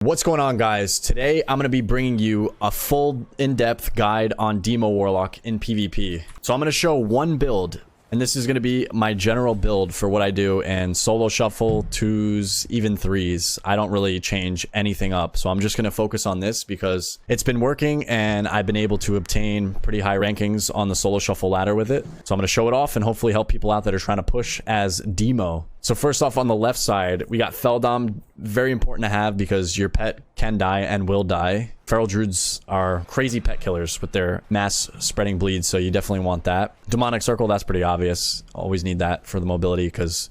What's going on, guys? Today I'm going to be bringing you a full in-depth guide on Demo Warlock in PvP. So I'm going to show one build, and this is going to be my general build for what I do in solo shuffle, 2s, even 3s. I don't really change anything up, so I'm just going to focus on this because it's been working and I've been able to obtain pretty high rankings on the solo shuffle ladder with it. So I'm going to show it off and hopefully help people out that are trying to push as Demo. So first off, on the left side, we got Feldom. Very important to have because your pet can die and will die. Feral Druids are crazy pet killers with their mass spreading bleeds, so you definitely want that. Demonic Circle, that's pretty obvious. Always need that for the mobility because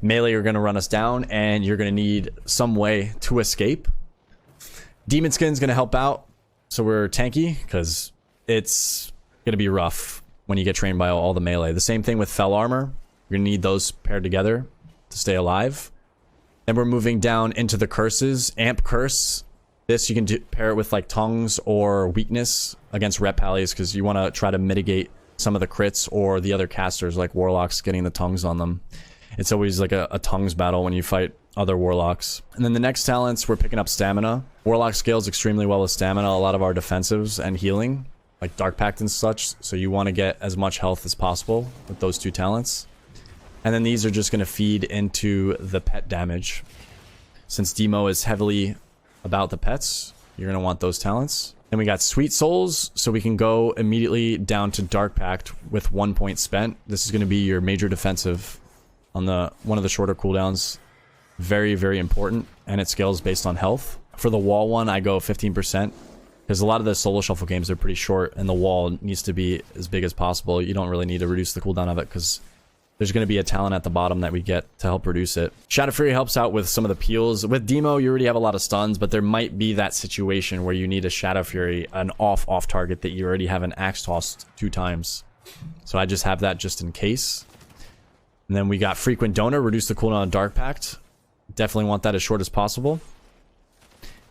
melee are going to run us down and you're going to need some way to escape. Demon Skin's going to help out, so we're tanky because it's going to be rough when you get trained by all the melee. The same thing with Fel Armor. You're going to need those paired together to stay alive. Then we're moving down into the curses. Amp Curse. This you can pair it with like tongues or weakness against rep pallies because you want to try to mitigate some of the crits or the other casters like warlocks getting the tongues on them. It's always like a tongues battle when you fight other warlocks. And then the next talents, we're picking up stamina. Warlock scales extremely well with stamina. A lot of our defensives and healing, like Dark Pact and such. So you want to get as much health as possible with those two talents. And then these are just going to feed into the pet damage. Since Demo is heavily about the pets, you're going to want those talents. Then we got Sweet Souls, so we can go immediately down to Dark Pact with 1 point spent. This is going to be your major defensive on one of the shorter cooldowns. Very, very important, and it scales based on health. For the wall one, I go 15%. Because a lot of the solo shuffle games are pretty short, and the wall needs to be as big as possible. You don't really need to reduce the cooldown of it, because there's going to be a talent at the bottom that we get to help reduce it. Shadow Fury helps out with some of the peels. With Demo, you already have a lot of stuns, but there might be that situation where you need a Shadow Fury, an off target that you already have an axe tossed 2 times. So I just have that just in case. And then we got Frequent Donor, reduce the cooldown on Dark Pact. Definitely want that as short as possible.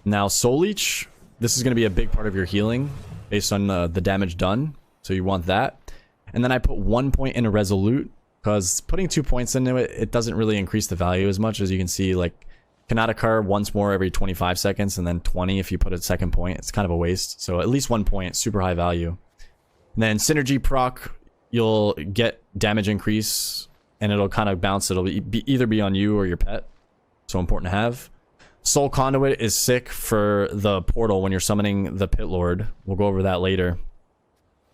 Now Soul Leech, this is going to be a big part of your healing based on the damage done. So you want that. And then I put 1 point in a Resolute. Because putting 2 points into it, it doesn't really increase the value as much. As you can see, like, cannot occur once more every 25 seconds, and then 20 if you put a second point. It's kind of a waste. So at least 1 point, super high value. And then Synergy proc, you'll get damage increase, and it'll kind of bounce. It'll either be on you or your pet. So important to have. Soul Conduit is sick for the portal when you're summoning the Pit Lord. We'll go over that later.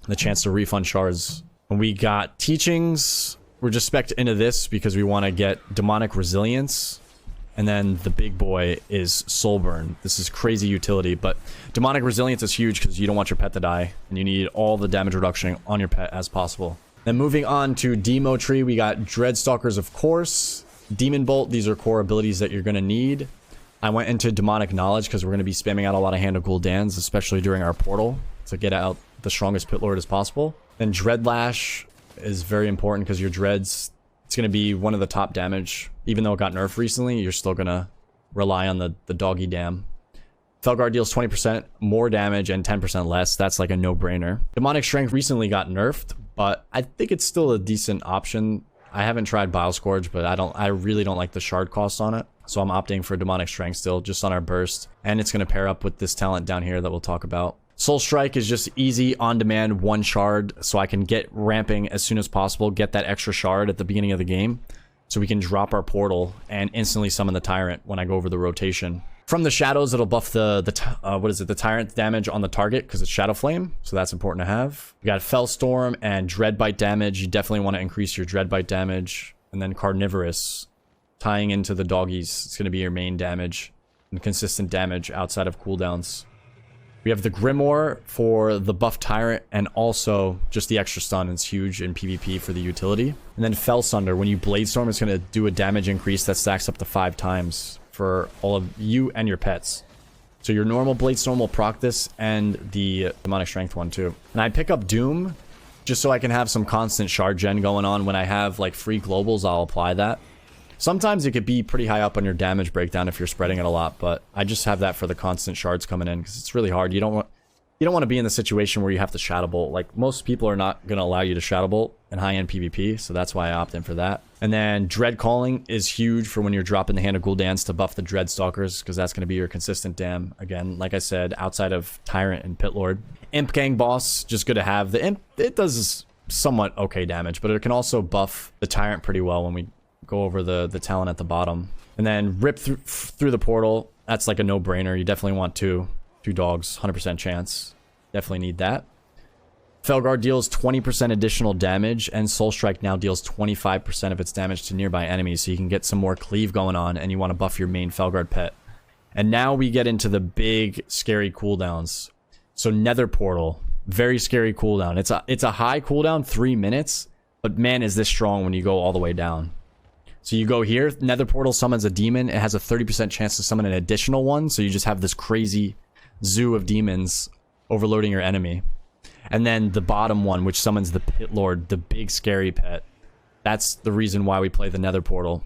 The chance to refund shards. When we got Teachings, we're just spec'd into this because we want to get Demonic Resilience. And then the big boy is Soulburn. This is crazy utility, but Demonic Resilience is huge because you don't want your pet to die. And you need all the damage reduction on your pet as possible. Then moving on to Demo Tree, we got Dreadstalkers, of course. Demon Bolt, these are core abilities that you're going to need. I went into Demonic Knowledge because we're going to be spamming out a lot of Hand of Gul'dans, especially during our portal, to get out the strongest Pit Lord as possible. Then Dreadlash is very important because your dreads, it's going to be one of the top damage. Even though it got nerfed recently, you're still going to rely on the doggy dam. Felguard deals 20% more damage and 10% less. That's like a no-brainer. Demonic Strength recently got nerfed, but I think it's still a decent option. I haven't tried Bile Scourge, but I really don't like the shard cost on it. So I'm opting for Demonic Strength still, just on our burst. And it's going to pair up with this talent down here that we'll talk about. Soul Strike is just easy, on-demand, 1 shard, so I can get ramping as soon as possible, get that extra shard at the beginning of the game, so we can drop our portal and instantly summon the Tyrant when I go over the rotation. From the shadows, it'll buff the Tyrant damage on the target, because it's Shadow Flame, so that's important to have. We got Fellstorm and Dreadbite damage. You definitely want to increase your Dreadbite damage. And then Carnivorous, tying into the doggies, it's going to be your main damage, and consistent damage outside of cooldowns. We have the Grimoire for the buff Tyrant, and also just the extra stun is huge in PvP for the utility. And then Fellsunder, when you Bladestorm, it's going to do a damage increase that stacks up to 5 times for all of you and your pets. So your normal Bladestorm will proc this, and the Demonic Strength one too. And I pick up Doom, just so I can have some constant shard gen going on. When I have like free globals, I'll apply that. Sometimes it could be pretty high up on your damage breakdown if you're spreading it a lot, but I just have that for the constant shards coming in because it's really hard. You don't want to be in the situation where you have to Shadow Bolt. Like, most people are not going to allow you to Shadow Bolt in high-end PvP, so that's why I opt in for that. And then Dread Calling is huge for when you're dropping the Hand of Gul'dans to buff the Dread Stalkers, because that's going to be your consistent dam. Again, like I said, outside of Tyrant and Pit Lord. Imp Gang Boss, just good to have. The Imp, it does somewhat okay damage, but it can also buff the Tyrant pretty well when we go over the talent at the bottom. And then Rip through the portal, that's like a no-brainer. You definitely want two dogs, 100% chance. Definitely need that. Felguard deals 20% additional damage, and Soul Strike now deals 25% of its damage to nearby enemies, so you can get some more cleave going on, and you want to buff your main Felguard pet. And now we get into the big, scary cooldowns. So Nether Portal, very scary cooldown. It's a high cooldown, 3 minutes, but man, is this strong when you go all the way down. So you go here, Nether Portal summons a demon. It has a 30% chance to summon an additional one, so you just have this crazy zoo of demons overloading your enemy. And then the bottom one, which summons the Pit Lord, the big scary pet. That's the reason why we play the Nether Portal.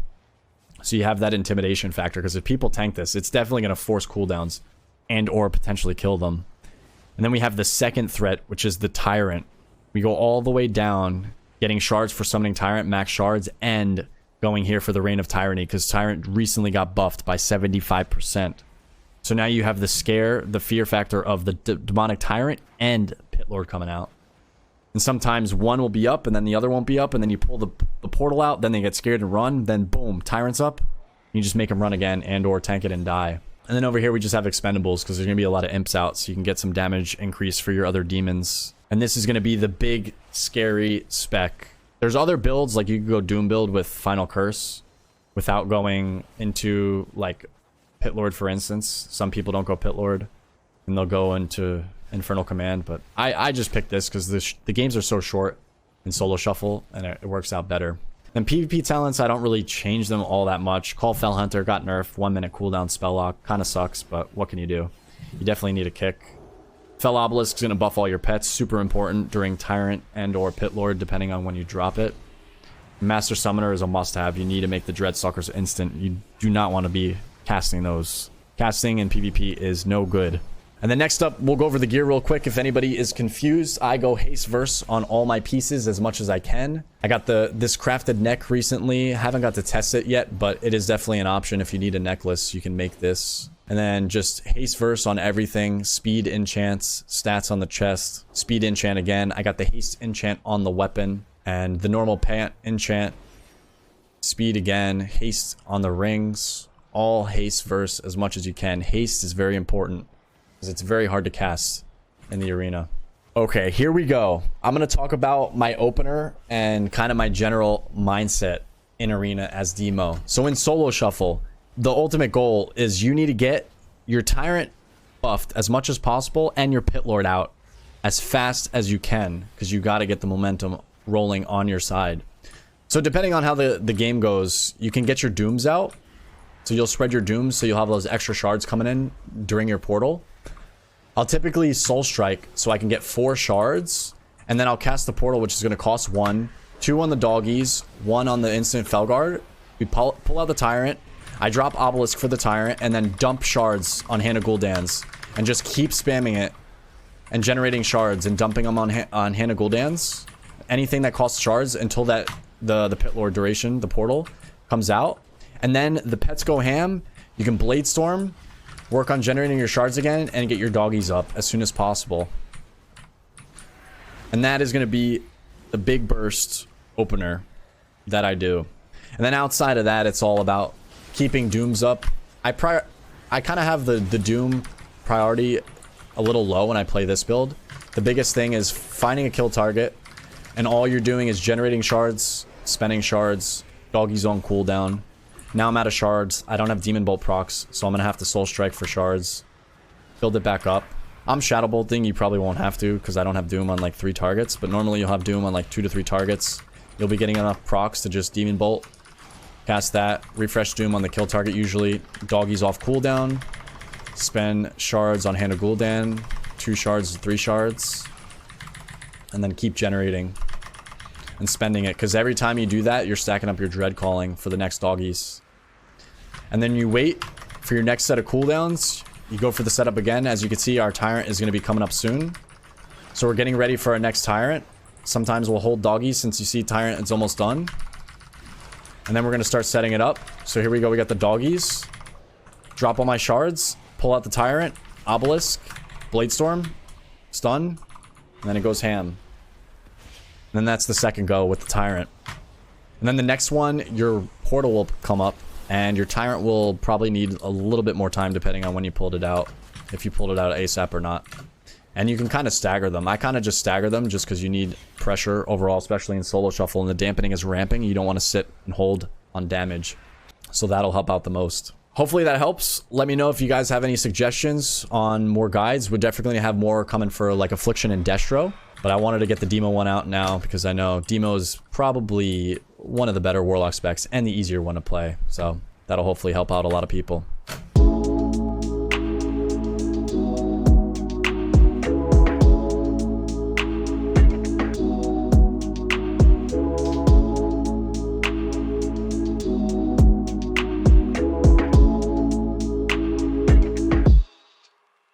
So you have that intimidation factor, because if people tank this, it's definitely going to force cooldowns and or potentially kill them. And then we have the second threat, which is the Tyrant. We go all the way down, getting shards for summoning Tyrant, max shards, and going here for the Reign of Tyranny, because Tyrant recently got buffed by 75%. So now you have the scare, the fear factor of the demonic Tyrant and Pit Lord coming out. And sometimes one will be up and then the other won't be up, and then you pull the portal out, then they get scared and run, then boom, Tyrant's up. You just make them run again and or tank it and die. And then over here we just have expendables, because there's going to be a lot of imps out, so you can get some damage increase for your other demons. And this is going to be the big scary spec. There's other builds, like you could go Doom build with Final Curse without going into like Pit Lord, for instance. Some people don't go Pit Lord and they'll go into Infernal Command, but I just picked this because the games are so short in Solo Shuffle, and it works out better. Then PvP talents, I don't really change them all that much. Call Fell Hunter got nerfed, 1 minute cooldown spell lock, kind of sucks, but what can you do? You definitely need a kick. Fell Obelisk is going to buff all your pets, super important during Tyrant and or Pit Lord, depending on when you drop it. Master Summoner is a must-have. You need to make the Dread Stalkers instant. You do not want to be casting those. Casting in PvP is no good. And then next up, we'll go over the gear real quick. If anybody is confused, I go haste verse on all my pieces as much as I can. I got this crafted neck recently. Haven't got to test it yet, but it is definitely an option. If you need a necklace, you can make this. And then just haste verse on everything. Speed enchants, stats on the chest, speed enchant again. I got the haste enchant on the weapon and the normal pant enchant. Speed again, haste on the rings. All haste verse as much as you can. Haste is very important because it's very hard to cast in the arena. Okay, here we go. I'm going to talk about my opener and kind of my general mindset in arena as Demo. So in Solo Shuffle, the ultimate goal is you need to get your Tyrant buffed as much as possible and your Pit Lord out as fast as you can, because you got to get the momentum rolling on your side. So depending on how the game goes, you can get your Dooms out. So you'll spread your Dooms, so you'll have those extra shards coming in during your portal. I'll typically Soul Strike so I can get 4 shards, and then I'll cast the portal, which is going to cost 1, 2 on the doggies, 1 on the instant Felguard. We pull out the Tyrant. I drop Obelisk for the Tyrant, and then dump shards on Hand of Gul'dans, and just keep spamming it and generating shards and dumping them on Hand of Gul'dans. Anything that costs shards until that the Pit Lord duration, the portal, comes out. And then the pets go ham. You can Blade Storm, work on generating your shards again, and get your doggies up as soon as possible. And that is going to be the big burst opener that I do. And then outside of that, it's all about keeping Dooms up. I kind of have the Doom priority a little low when I play this build. The biggest thing is finding a kill target, and all you're doing is generating shards, spending shards, doggies on cooldown. Now I'm out of shards. I don't have Demon Bolt procs, so I'm gonna have to Soul Strike for shards. Build it back up. I'm Shadow Bolting. You probably won't have to, because I don't have Doom on like 3 targets, but normally you'll have Doom on like 2 to 3 targets. You'll be getting enough procs to just Demon Bolt. Cast that, refresh Doom on the kill target usually, doggies off cooldown, spend shards on Hand of Gul'dan, 2 shards to 3 shards, and then keep generating and spending it, because every time you do that, you're stacking up your Dread Calling for the next doggies. And then you wait for your next set of cooldowns, you go for the setup again. As you can see, our Tyrant is going to be coming up soon, so we're getting ready for our next Tyrant. Sometimes we'll hold doggies since you see Tyrant is almost done. And then we're going to start setting it up. So here we go. We got the doggies. Drop all my shards. Pull out the tyrant. Obelisk. Bladestorm. Stun. And then it goes ham. And then that's the second go with the tyrant. And then the next one, your portal will come up. And your tyrant will probably need a little bit more time depending on when you pulled it out. If you pulled it out ASAP or not. And you can kind of stagger them. I kind of just stagger them just because you need pressure overall, especially in solo shuffle. And the dampening is ramping. You don't want to sit and hold on damage. So that'll help out the most. Hopefully that helps. Let me know if you guys have any suggestions on more guides. We're definitely going to have more coming for like Affliction and Destro. But I wanted to get the Demo one out now because I know Demo is probably one of the better Warlock specs and the easier one to play. So that'll hopefully help out a lot of people.